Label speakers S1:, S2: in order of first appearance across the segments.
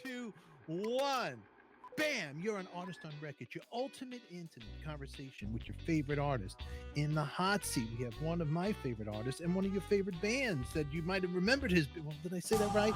S1: two, one. Bam! You're an artist on record. Your ultimate intimate conversation with your favorite artist. In the hot seat, we have one of my favorite artists and one of your favorite bands that you might have remembered his. Well, did I say that right?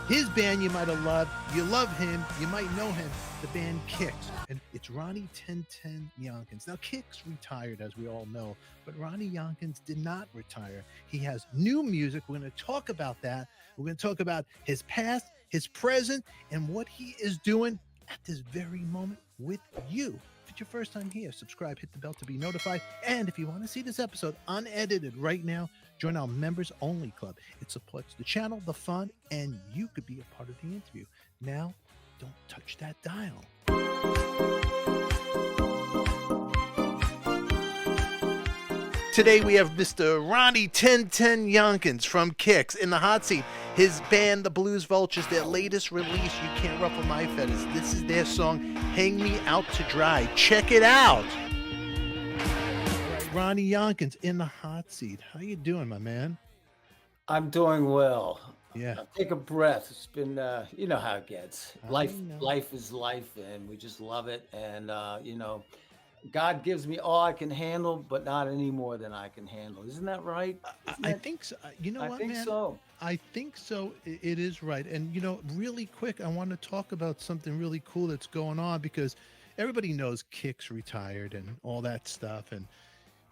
S1: His band you might have loved. You love him. You might know him. The band KIX. And it's Ronnie 1010 Younkins. Now, KIX retired, as we all know, but Ronnie Younkins did not retire. He has new music. We're going to talk about that. We're going to talk about his past, his present, and what he is doing at this very moment with you. If it's your first time here, subscribe, hit the bell to be notified. And if you want to see this episode unedited right now, join our members only club. It supports the channel, the fun, and you could be a part of the interview. Now, don't touch that dial. Today we have Mr. Ronnie 1010 Younkins from KIX in the hot seat. His band, the Blues Vultures, their latest release, You Can't Ruffle My Feathers. This is their song, Hang Me Out to Dry. Check it out. All right, Ronnie Younkins in the hot seat. How you doing, my man?
S2: I'm doing well.
S1: Yeah.
S2: Take a breath. It's been, you know how it gets.
S1: I
S2: Life,
S1: know.
S2: life is life, and we just love it. And God gives me all I can handle, but not any more than I can handle. Isn't that right?
S1: I think so. You know
S2: I
S1: what,
S2: think
S1: man?
S2: so.
S1: I think so. It is right. And, really quick, I want to talk about something really cool that's going on because everybody knows KIX retired and all that stuff. And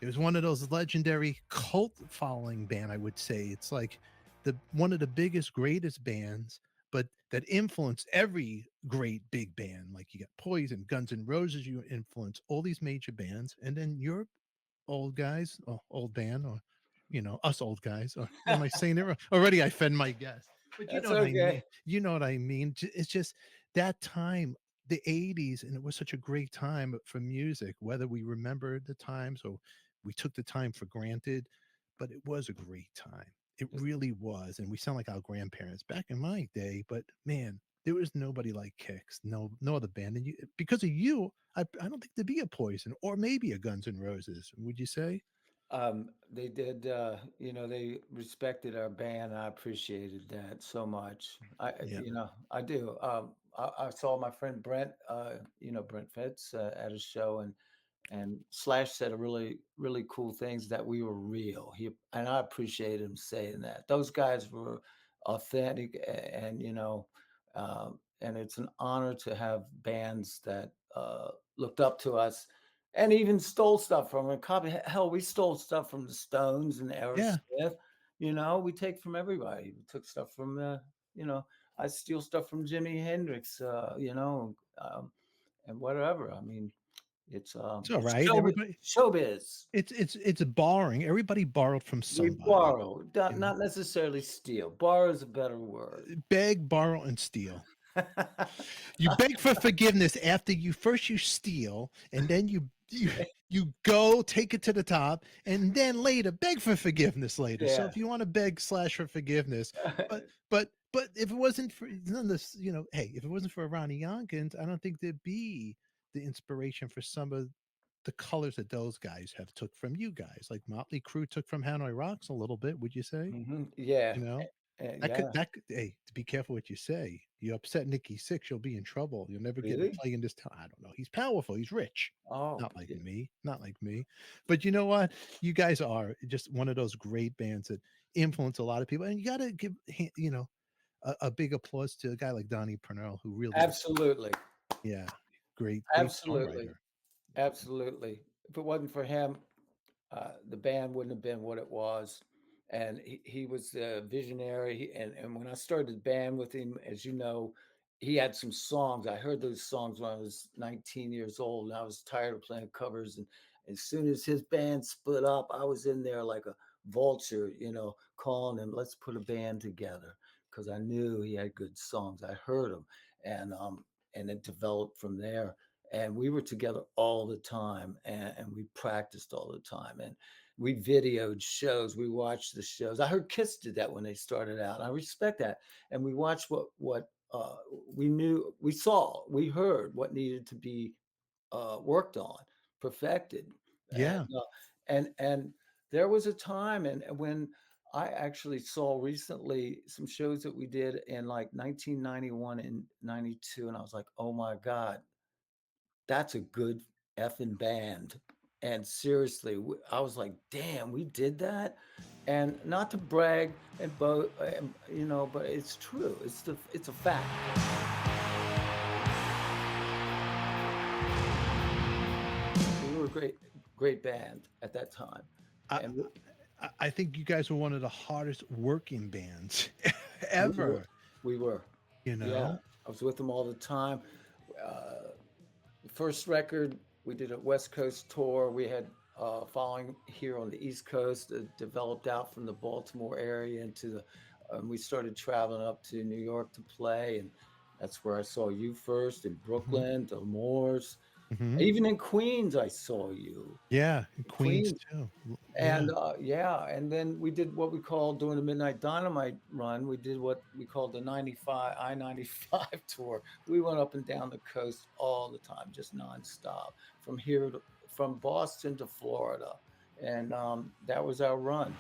S1: it was one of those legendary cult following band, I would say. It's like one of the biggest, greatest bands, but that influenced every great big band. Like you got Poison, Guns N' Roses, you influence all these major bands. And then you're old guys, or old band, or us old guys. Or am I saying it wrong? Already I fed my guess. But you know
S2: That's
S1: what I mean.
S2: okay.
S1: You know what I mean. It's just that time, the 80s, and it was such a great time for music, whether we remember the times or we took the time for granted, but it was a great time. It really was. And we sound like our grandparents back in my day, but man, there was nobody like KIX, no other band. And because of you, I don't think there'd be a Poison or maybe a Guns N' Roses. Would you say?
S2: They did, they respected our band. I appreciated that so much.
S1: Yeah.
S2: I do. I saw my friend Brent, Brent Fitz at a show, and Slash said a really, really cool things that we were real. And I appreciate him saying that. Those guys were authentic, and it's an honor to have bands that looked up to us and even stole stuff from a copy. Hell, we stole stuff from the Stones and
S1: Yeah.
S2: Aerosmith. We take from everybody. We took stuff from I steal stuff from Jimi Hendrix, and whatever. I mean,
S1: It's all
S2: it's
S1: right. Everybody
S2: showbiz.
S1: it's borrowing. Everybody borrowed from
S2: We
S1: somebody.
S2: borrow,
S1: You know,
S2: not necessarily steal. Borrow is a better word.
S1: beg, borrow, and steal. You beg for forgiveness after you steal, and then you go take it to the top, and then later beg for forgiveness later. So
S2: Yeah.
S1: if you want to beg slash for forgiveness, but if it wasn't for none of this, hey, if it wasn't for Ronnie Yonkins, I don't think there'd be the inspiration for some of the colors that those guys have took from you guys. Like Motley Crue took from Hanoi Rocks a little bit, would you say?
S2: Yeah.
S1: You know,
S2: Yeah.
S1: hey, to be careful what you say. You upset Nikki Six, you'll be in trouble. You'll never get to
S2: Really?
S1: play in this town. I don't know. He's powerful. He's rich.
S2: Oh,
S1: Not like
S2: yeah.
S1: me. Not like me. But you know what? You guys are just one of those great bands that influence a lot of people. And you got to give, a big applause to a guy like Donnie Purnell, who really,
S2: Absolutely.
S1: yeah, great
S2: Absolutely.
S1: songwriter.
S2: Absolutely. If it wasn't for him, the band wouldn't have been what it was. And he was a visionary. And when I started the band with him, as you know, he had some songs. I heard those songs when I was 19 years old, and I was tired of playing covers. And as soon as his band split up, I was in there like a vulture, calling him, let's put a band together, because I knew he had good songs. I heard them, and it developed from there. And we were together all the time, and we practiced all the time, and we videoed shows. We watched the shows. I heard Kiss did that when they started out. I respect that. And we watched what we knew, we saw, we heard what needed to be worked on, perfected.
S1: Yeah.
S2: And there was a time, and when I actually saw recently some shows that we did in like 1991 and 92, and I was like, oh my God, that's a good effing band. And seriously, I was like, damn, we did that. And not to brag and but it's true. It's a fact. We were a great band at that time.
S1: I,
S2: And
S1: I think you guys were one of the hardest working bands
S2: we were,
S1: ever.
S2: we were,
S1: You
S2: yeah.
S1: know.
S2: I was with them all the time. Uh, First record we did a West Coast tour. We had following here on the East Coast, developed out from the Baltimore area into the. We started traveling up to New York to play, and that's where I saw you first in
S1: Hmm.
S2: Brooklyn, the Moors.
S1: Hmm.
S2: Even in Queens, I saw you.
S1: Yeah, and Queens
S2: Queens,
S1: too. Yeah.
S2: and yeah, and then we did what we called during the Midnight Dynamite run. We did what we called the 95 I-95 tour. We went up and down the coast all the time, just nonstop, from here to, from Boston to Florida, and that was our run.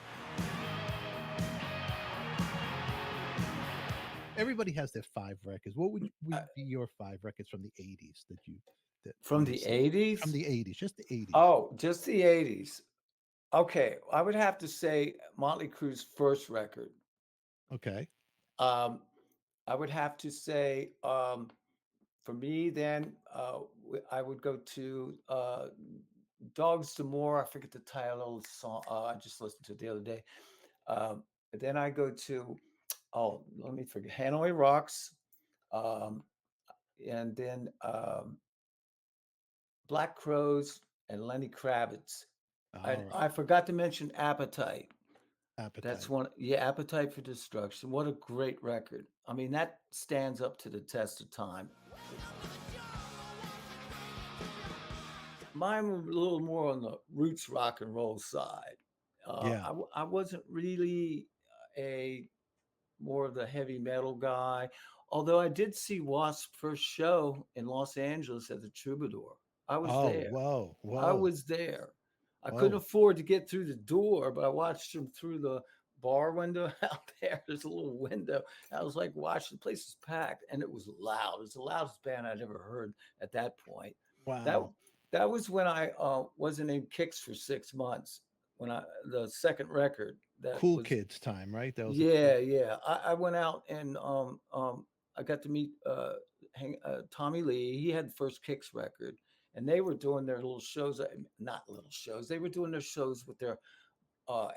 S1: Everybody has their five records. What would
S2: Uh,
S1: be your five records from the '80s that
S2: from
S1: you
S2: the
S1: listen from
S2: 80s?
S1: the '80s, just the '80s?
S2: Oh, just the 80s. Okay, I would have to say Motley Crue's first record.
S1: Okay.
S2: Um, I would have to say for me, then I would go to Dogs D'Amour. I forget the title of the song. I just listened to it the other day. Then I go to, oh, let me forget, Hanoi Rocks. Um, and then Black Crows and Lenny Kravitz.
S1: All right.
S2: I forgot to mention Appetite. That's
S1: Appetite.
S2: one, yeah, Appetite for Destruction. What a great record. I mean, that stands up to the test of time. Mine were a little more on the roots rock and roll side.
S1: Yeah.
S2: I wasn't really a more of the heavy metal guy, although I did see Wasp first show in Los Angeles at the Troubadour. I was
S1: Oh,
S2: there.
S1: whoa,
S2: I
S1: whoa,
S2: was there. I couldn't
S1: whoa.
S2: afford to get through the door, but I watched them through the bar window out there. There's a little window. I was like, watching the place was packed and it was loud. It was the loudest band I'd ever heard at that point. That
S1: Wow.
S2: that was when I wasn't in KIX for 6 months. When I the second record that
S1: Cool
S2: was
S1: Kids time, right? That was a cool.
S2: yeah, yeah. I went out and I got to meet Tommy Lee. He had the first Kicks record, and they were doing their little shows. Not little shows. They were doing their shows with their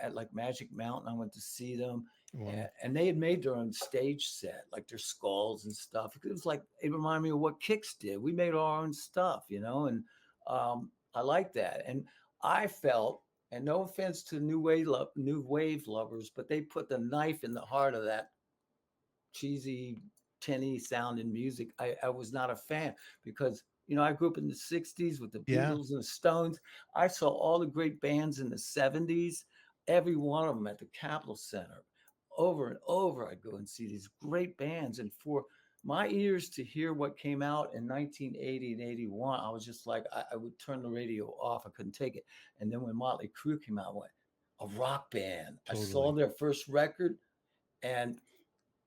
S2: at like Magic Mountain. I went to see them,
S1: Wow.
S2: and they had made their own stage set, like their skulls and stuff. It was like it reminded me of what Kicks did. We made our own stuff, and I like that. And I felt, and no offense to new wave lovers, but they put the knife in the heart of that cheesy, tinny sounding music. I was not a fan because I grew up in the 60s with the
S1: Yeah,
S2: Beatles and the Stones. I saw all the great bands in the 70s, every one of them at the Capitol Center. Over and over, I'd go and see these great bands. And for my ears to hear what came out in 1980 and 81, I was just like, I would turn the radio off. I couldn't take it. And then when Motley Crue came out, I went, a rock band. I saw
S1: totally.
S2: their first record, and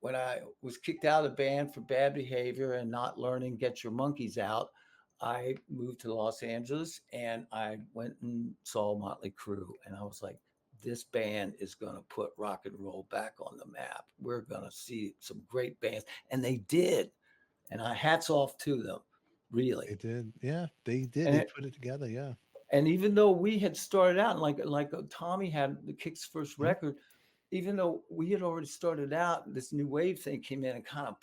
S2: when I was kicked out of the band for bad behavior and not learning Get Your Monkeys Out, I moved to Los Angeles and I went and saw Motley Crue. And I was like, this band is going to put rock and roll back on the map. We're going to see some great bands. And they did. And I hats off to them,
S1: They
S2: really.
S1: did. Yeah, they did.
S2: And
S1: They
S2: it,
S1: put it together. Yeah.
S2: and even though we had started out Tommy had the Kicks first
S1: Mhm.
S2: record, even though we had already started out, this new wave thing came in and kind of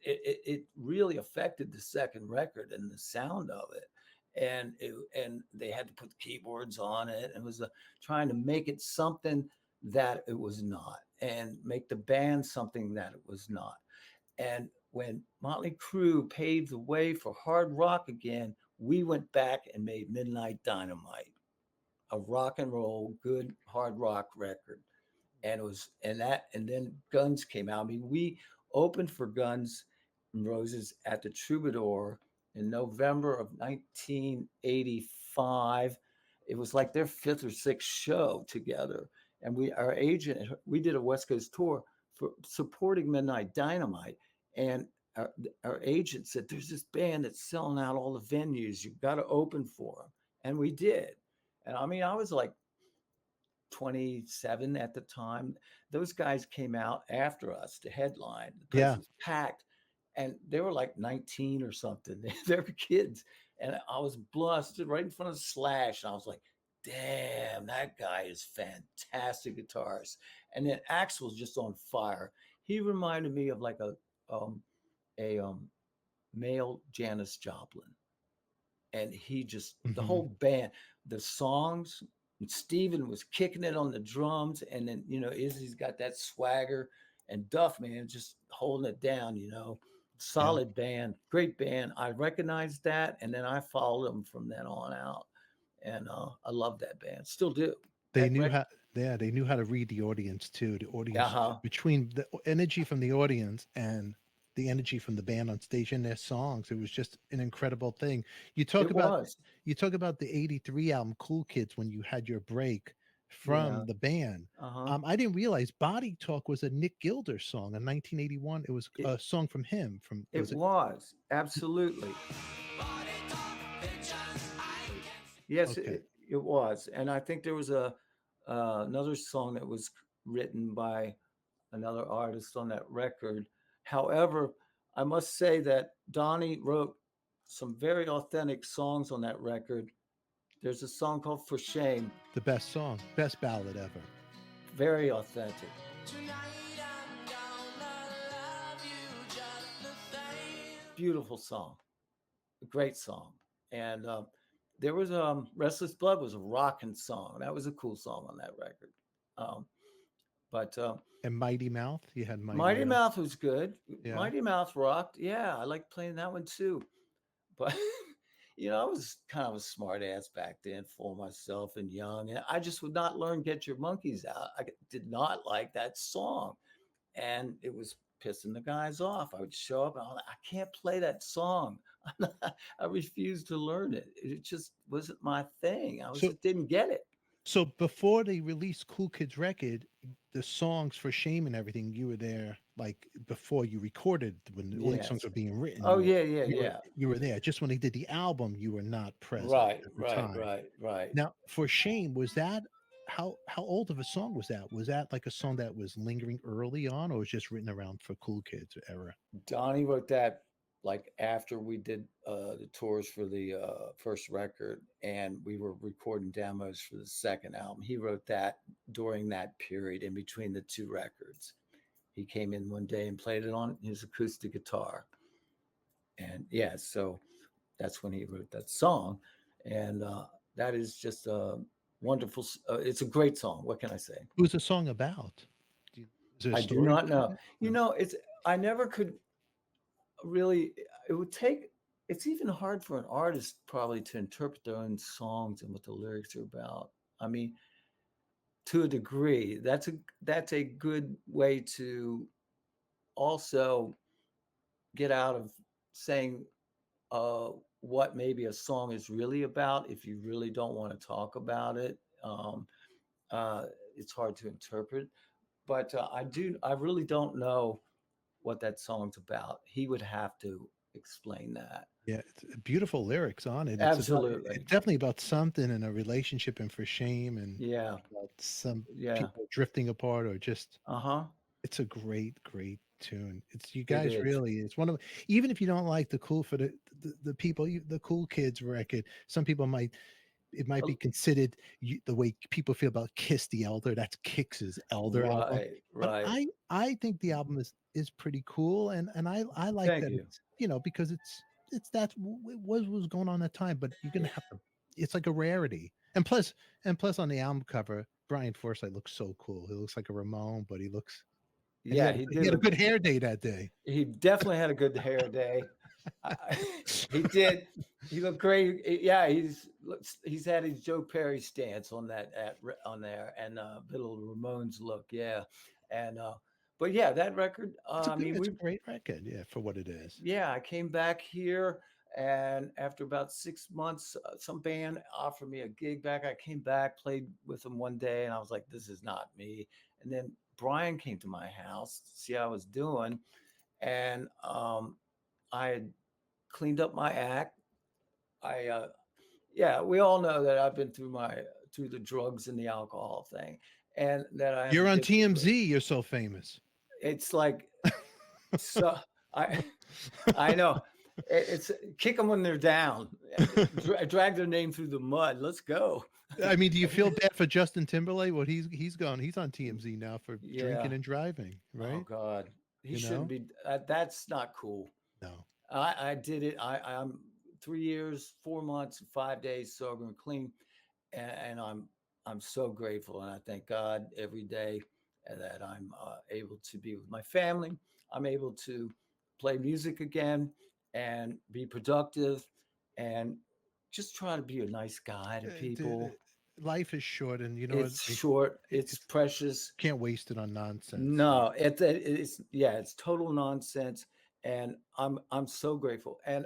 S2: it really affected the second record and the sound of it. And they had to put the keyboards on it. And it was trying to make it something that it was not, and make the band something that it was not. And when Motley Crue paved the way for hard rock again, we went back and made Midnight Dynamite, a rock and roll, good hard rock record. And it was, and then Guns came out. I mean, we opened for Guns N' Roses at the Troubadour in November of 1985. It was like their fifth or sixth show together. and our agent, we did a West Coast tour for supporting Midnight Dynamite, and our agent said, "There's this band that's selling out all the venues. You've got to open for them," and we did. And I mean, I was like 27 at the time. Those guys came out after us to headline. The place
S1: Yeah.
S2: was packed, and they were like 19 or something. They were kids, and I was blessed right in front of Slash, and I was like, "Damn, that guy is fantastic guitarist." And then Axel's just on fire. He reminded me of like a male Janis Joplin, and he just the
S1: Hmm.
S2: whole band, the songs. And Steven was kicking it on the drums, and then Izzy's got that swagger, and Duff, man, just holding it down.
S1: Yeah.
S2: Solid band, great band. I recognized that, and then I followed them from then on out, and I love that band, still do.
S1: They
S2: That
S1: knew
S2: record,
S1: how, yeah, they knew how to read the audience too. The
S2: uh
S1: audience,
S2: huh,
S1: between the energy from the audience and the energy from the band on stage in their songs, it was just an incredible thing. You talk
S2: it
S1: about
S2: was,
S1: you talk about the '83 album Cool Kids when you had your break
S2: yeah,
S1: from the band.
S2: uh huh.
S1: I didn't realize Body Talk was a Nick Gilder song in 1981. It was
S2: It
S1: a song from him. From
S2: it
S1: was it?
S2: was absolutely. Yes,
S1: Okay.
S2: it was, and I think there was a another song that was written by another artist on that record. However, I must say that Donnie wrote some very authentic songs on that record. There's a song called "For Shame,"
S1: The best song, best ballad ever.
S2: very authentic, beautiful song, a great song, and there was "Restless Blood" was a rocking song. That was a cool song on that record. Um, but
S1: And Mighty Mouth, you had Mighty
S2: Mighty
S1: Mouth.
S2: Mouth was good.
S1: Yeah.
S2: Mighty Mouth rocked. Yeah, I like playing that one too. But I was kind of a smart ass back then, full of myself and young, and I just would not learn "Get Your Monkeys Out." I did not like that song, and it was pissing the guys off. I would show up and I'm like, I can't play that song. I refused to learn it. It just wasn't my thing. I was
S1: So
S2: just didn't get it.
S1: So before they released Cool Kids record, the songs for Shame and everything, you were there like before you recorded when all these songs
S2: Yes.
S1: were being written.
S2: Oh
S1: You were
S2: yeah, yeah,
S1: you were
S2: yeah.
S1: you were there. Just when they did the album, you were not present
S2: Right,
S1: at the
S2: right,
S1: time.
S2: right, right.
S1: Now, for Shame, was that how old of a song was that? Was that like a song that was lingering early on, or was just written around for Cool Kids era?
S2: Donnie wrote that like after we did the tours for the first record, and we were recording demos for the second album. He wrote that during that period in between the two records. He came in one day and played it on his acoustic guitar, and yeah, so that's when he wrote that song, and that is just a wonderful. It's a great song. What can I say?
S1: Who's the song about? Do you, is there a
S2: I do
S1: story
S2: not
S1: behind
S2: know.
S1: it? No.
S2: It's I never could really. It would take. It's even hard for an artist probably to interpret their own songs and what the lyrics are about. I mean, to a degree, that's a good way to also get out of saying uh, what maybe a song is really about if you really don't want to talk about it. Um, uh, it's hard to interpret, but I really don't know what that song's about. He would have to explain that.
S1: Yeah, it's beautiful lyrics on it.
S2: Absolutely.
S1: It's definitely about something in a relationship and for shame and
S2: Yeah.
S1: about some
S2: Yeah.
S1: people drifting apart or just
S2: Uh-huh.
S1: it's a great tune. It's you
S2: It
S1: guys
S2: is.
S1: really it's one of even if you don't like the cool for the people the cool kids record, some people might it might
S2: Uh,
S1: be considered the way people feel about Kiss the Elder. That's Kix's Elder album.
S2: Right,
S1: But
S2: right.
S1: I think the album is pretty cool, and I like
S2: Thank
S1: that
S2: you.
S1: it's because it's that's it was going on at the time. But you're gonna have to. It's like a rarity, and plus on the album cover, Brian Forsyth looks so cool. He looks like a Ramon, but he looks and
S2: Yeah, he
S1: he
S2: did
S1: had a
S2: look
S1: good hair day that day.
S2: he definitely had a good hair day. I, he did. He looked great. Yeah, he's had his Joe Perry stance on on there, and little Ramones look. Yeah, and but yeah, that record. I mean,
S1: It's
S2: we
S1: a great record, yeah, for what it is.
S2: yeah, I came back here. And after about 6 months, some band offered me a gig back. I came back, played with them one day, and I was like, this is not me. And then Brian came to my house to see how I was doing. And I had cleaned up my act. Yeah, we all know that I've been through the drugs and the alcohol thing, and that I have
S1: You're on
S2: addictions.
S1: TMZ. You're so famous.
S2: It's like, so I I know. It's kick them when they're down, drag their name through the mud. Let's go.
S1: I mean, do you feel bad for Justin Timberlake? Well, he's gone. He's on TMZ now for
S2: Yeah.
S1: drinking and driving,
S2: Oh
S1: right?
S2: God, he
S1: You
S2: shouldn't
S1: know?
S2: be. That's not cool.
S1: No.
S2: I did it. I'm 3 years, 4 months, 5 days sober and clean, and I'm so grateful, and I thank God every day that I'm able to be with my family. I'm able to play music again and be productive, and just try to be a nice guy to
S1: Dude,
S2: people.
S1: life is short, and you know what?
S2: It's short. It's
S1: It's
S2: precious.
S1: can't waste it on nonsense.
S2: No, it's yeah, it's total nonsense, and I'm so grateful. And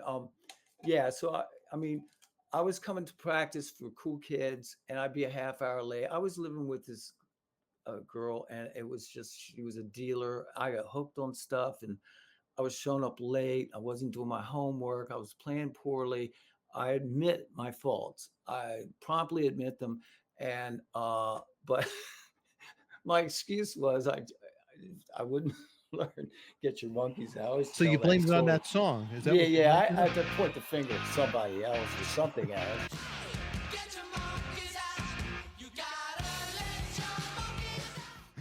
S2: yeah, so I mean, I was coming to practice for Cool Kids, and I'd be a half hour late. I was living with this girl, and it was just she was a dealer. I got hooked on stuff, and I was showing up late. I wasn't doing my homework. I was playing poorly. I admit my faults. I promptly admit them, and but my excuse was I wouldn't learn. Get your monkeys. I always
S1: So you
S2: tell that
S1: blamed it on
S2: story.
S1: that song? Is that
S2: Yeah,
S1: what you
S2: yeah.
S1: blamed it
S2: I
S1: on?
S2: had to point the finger at somebody else or something else.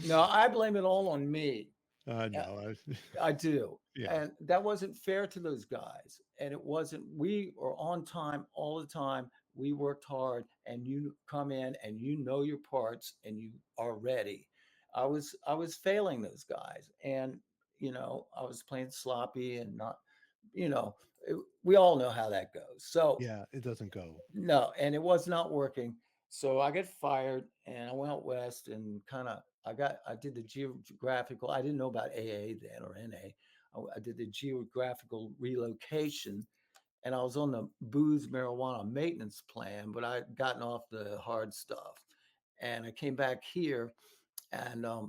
S2: No, I blame it all on me. Uh,
S1: No,
S2: I do.
S1: yeah,
S2: And that wasn't fair to those guys. And it wasn't, we were on time all the time. We worked hard, and you come in and you know your parts and you are ready. I was failing those guys, and I was playing sloppy and not, you know, we all know how that goes. So
S1: yeah. It doesn't go.
S2: no, and it was not working. So I got fired, and I went out west and kind of I did the geographical. I didn't know about AA then or NA. I did the geographical relocation, and I was on the booze marijuana maintenance plan, but I'd gotten off the hard stuff, and I came back here, and lo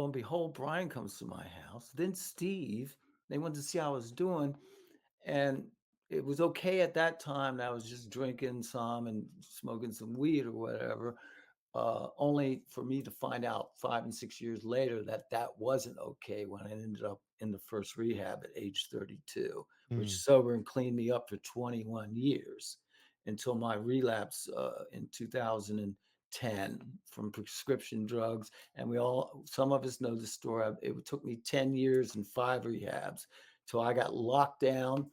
S2: and behold, Brian comes to my house. Then Steve. They wanted to see how I was doing, and it was okay at that time that I was just drinking some and smoking some weed or whatever. Only for me to find out 5 and 6 years later that that wasn't okay when I ended up in the first rehab at age 32, which
S1: Mm.
S2: sober and cleaned me up for 21 years until my relapse in 2010 from prescription drugs. And some of us know the story. It took me 10 years and 5 rehabs till I got locked down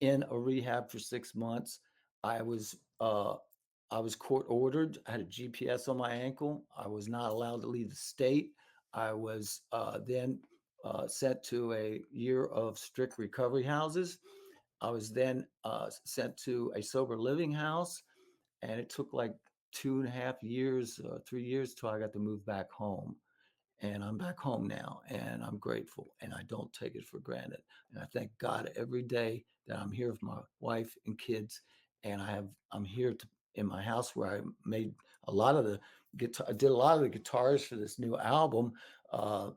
S2: in a rehab for 6 months. I was uh, I was court ordered. I had a GPS on my ankle. I was not allowed to leave the state. I was then sent to a year of strict recovery houses. I was then sent to a sober living house, and it took like 2.5 years, 3 years till I got to move back home. And I'm back home now, and I'm grateful, and I don't take it for granted. And I thank God every day that I'm here with my wife and kids, and I'm here in my house where I made a lot of the guitar. I did a lot of the guitars for this new album. Uh,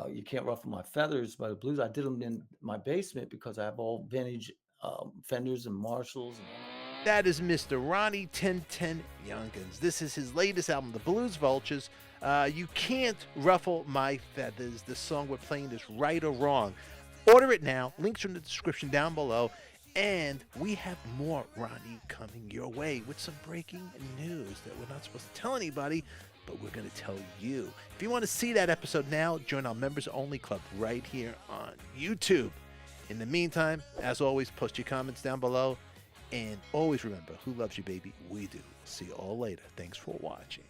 S2: you can't ruffle my feathers by the blues. I did them in my basement because I have all vintage Fenders and Marshalls.
S1: That is Mr. Ronnie 1010 Younkins. This is his latest album, The Blues Vultures. You can't ruffle my feathers. The song we're playing is Right or Wrong. Order it now. Links are in the description down below. And we have more Ronnie coming your way with some breaking news that we're not supposed to tell anybody, but we're going to tell you. If you want to see that episode now, join our members only club right here on YouTube. In the meantime, as always, post your comments down below. And always remember, who loves you, baby? We do. See you all later. Thanks for watching.